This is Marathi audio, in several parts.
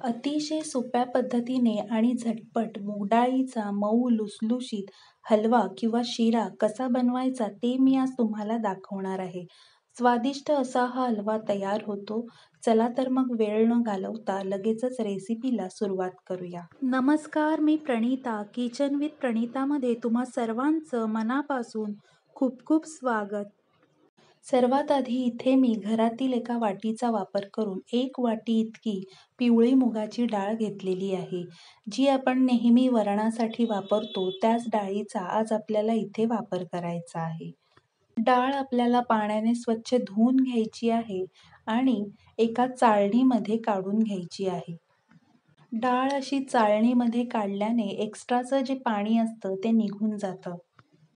अतिशय सोप्या पद्धतीने आणि झटपट मूगडाळीचा मऊ लुसलुशीत हलवा किंवा शिरा कसा बनवायचा ते मी आज तुम्हाला दाखवणार आहे. स्वादिष्ट असा हा हलवा तयार होतो. चला तर मग वेळ न घालवता लगेचच रेसिपीला सुरुवात करूया. नमस्कार, मी प्रणिता. किचन विथ प्रणितामध्ये तुम्हा सर्वांचं मनापासून खूप खूप स्वागत. सर्वात आधी इथे मी घरातील एका वाटीचा वापर करून 1 वाटी इतकी पिवळी मुगाची डाळ घेतलेली आहे. जी आपण नेहमी वरणासाठी वापरतो त्याच डाळीचा आज आपल्याला इथे वापर करायचा आहे. डाळ आपल्याला पाण्याने स्वच्छ धुवून घ्यायची आहे आणि एका चाळणीमध्ये काढून घ्यायची आहे. डाळ अशी चाळणीमध्ये काढल्याने एक्स्ट्राचं जे पाणी असतं ते निघून जातं.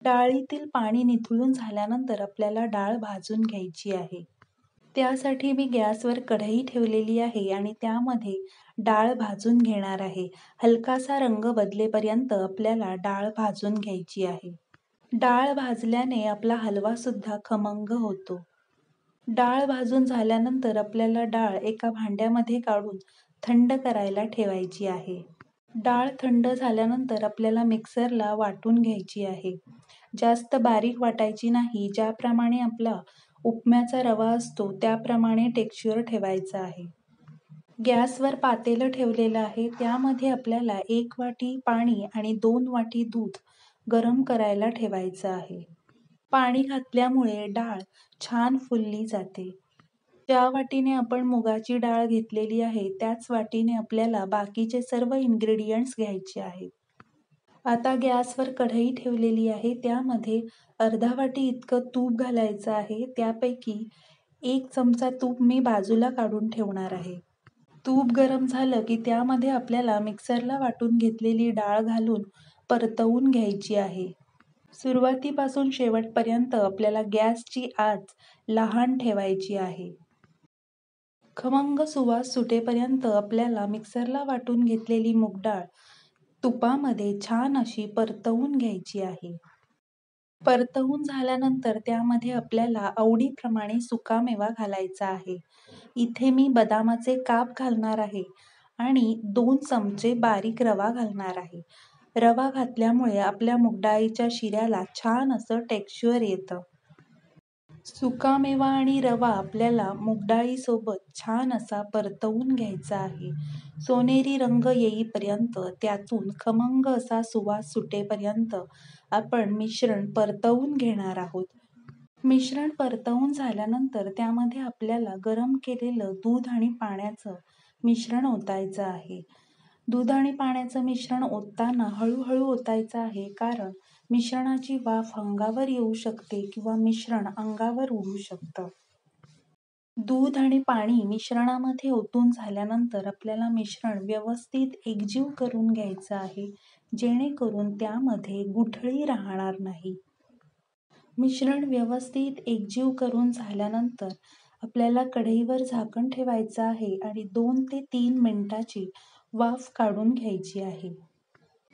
डाळीतील पाणी निथळून झाल्यानंतर आपल्याला डाळ भाजून घ्यायची आहे. त्यासाठी मी गॅसवर कढई ठेवलेली आहे आणि त्यामध्ये डाळ भाजून घेणार आहे. हलकासा रंग बदलेपर्यंत आपल्याला डाळ भाजून घ्यायची आहे. डाळ भाजल्याने आपला हलवा सुद्धा खमंग होतो. डाळ भाजून झाल्यानंतर आपल्याला डाळ एका भांड्यामध्ये काढून थंड करायला ठेवायची आहे. डाळ थंड झाल्यानंतर आपल्याला मिक्सरला वाटून घ्यायची आहे. जास्त बारीक वाटायची नाही. ज्याप्रमाणे आपला उपम्याचा रवा असतो त्याप्रमाणे टेक्स्चर ठेवायचं आहे. गॅसवर पातेलं ठेवलेलं आहे. त्यामध्ये आपल्याला 1 वाटी पाणी आणि 2 वाटी दूध गरम करायला ठेवायचं आहे. पाणी घातल्यामुळे डाळ छान फुलली जाते. ज्या वाटीने आपण मुगाची डाळ घेतलेली आहे त्याच वाटीने आपल्याला बाकीचे सर्व इन्ग्रेडियंट्स घ्यायचे आहेत. आता गॅसवर कढई ठेवलेली आहे. त्यामध्ये अर्धा वाटी इतकं तूप घालायचं आहे. त्यापैकी 1 चमचा तूप मी बाजूला काढून ठेवणार आहे. तूप गरम झालं की त्यामध्ये आपल्याला मिक्सरला वाटून घेतलेली डाळ घालून परतवून घ्यायची आहे. सुरुवातीपासून शेवटपर्यंत आपल्याला गॅसची आच लहान ठेवायची आहे. खमंग सुवास सुटेपर्यंत आपल्याला मिक्सरला वाटून घेतलेली मूगडाळ तुपामध्ये छान अशी परतवून घ्यायची आहे. परतवून झाल्यानंतर त्यामध्ये आपल्याला आवडीप्रमाणे सुकामेवा घालायचा आहे. इथे मी बदामाचे काप घालणार आहे आणि 2 चमचे बारीक रवा घालणार आहे. रवा घातल्यामुळे आपल्या मूगडाळीच्या शिऱ्याला छान असं टेक्स्चर येतं. सुकामेवा आणि रवा आपल्याला मूगडाळीसोबत छान असा परतवून घ्यायचा आहे. सोनेरी रंग येईपर्यंत, त्यातून खमंग असा सुवास सुटेपर्यंत आपण मिश्रण परतवून घेणार आहोत. मिश्रण परतवून झाल्यानंतर त्यामध्ये आपल्याला गरम केलेलं दूध आणि पाण्याचं मिश्रण ओतायचं आहे. दूध आणि पाण्याचं मिश्रण ओतताना हळूहळू ओतायचं आहे, कारण मिश्रणाची वाफ अंगावर येऊ शकते किंवा मिश्रण अंगावर उडू शकतं. दूध आणि पाणी मिश्रणामध्ये ओतून झाल्यानंतर आपल्याला मिश्रण व्यवस्थित एकजीव करून घ्यायचं आहे, जेणेकरून त्यामध्ये गुठळी राहणार नाही. मिश्रण व्यवस्थित एकजीव करून झाल्यानंतर आपल्याला कढईवर झाकण ठेवायचं आहे आणि 2 ते 3 मिनिटाची वाफ काढून घ्यायची आहे.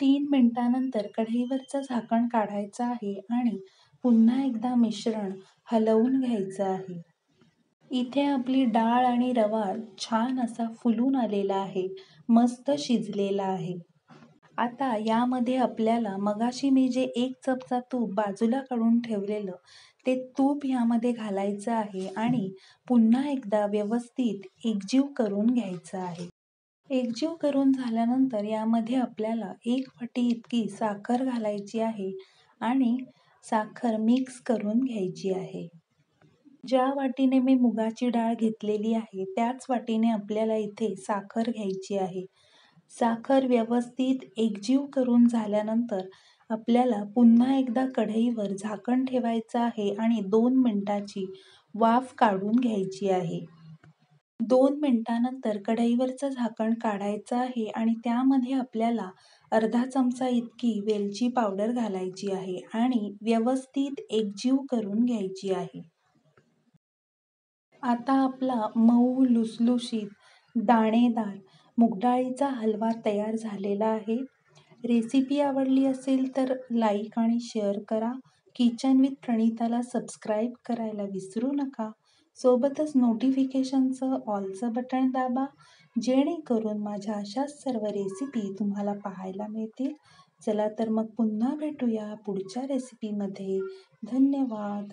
3 मिनिटानंतर कढईवरचं झाकण काढायचं आहे आणि पुन्हा एकदा मिश्रण हलवून घ्यायचं आहे. इथे आपली डाळ आणि रवा छान असा फुलून आलेला आहे, मस्त शिजलेला आहे. आता यामध्ये आपल्याला मगाशी मी जे 1 चमचा तूप बाजूला काढून ठेवलेलं ते तूप यामध्ये घालायचं आहे आणि पुन्हा एकदा व्यवस्थित एकजीव करून घ्यायचं आहे. एकजीव करून झाल्यानंतर यामध्ये आपल्याला 1 वाटी इतकी साखर घालायची आहे आणि साखर मिक्स करून घ्यायची आहे. ज्या वाटीने मी मुगाची डाळ घेतलेली आहे त्याच वाटीने आपल्याला इथे साखर घ्यायची आहे. साखर व्यवस्थित एकजीव करून झाल्यानंतर आपल्याला पुन्हा एकदा कढईवर झाकण ठेवायचं आहे आणि 2 मिनिटाची वाफ काढून घ्यायची आहे. 2 मिनिटानंतर कढईवरचं झाकण काढायचं आहे आणि त्यामध्ये आपल्याला अर्धा चमचा इतकी वेलची पावडर घालायची आहे आणि व्यवस्थित एकजीव करून घ्यायची आहे. आता आपला मऊ लुसलुशीत दाणेदार मूगडाळीचा हलवा तयार झालेला आहे. रेसिपी आवडली असेल तर लाईक आणि शेअर करा. किचन विथ प्रणिताला सबस्क्राईब करायला विसरू नका. सोबतच नोटिफिकेशनचं ऑलचं बटन दाबा, जेणेकरून माझ्या अशाच सर्व रेसिपी तुम्हाला पाहायला मिळतील. चला तर मग पुन्हा भेटूया पुढच्या रेसिपीमध्ये. धन्यवाद.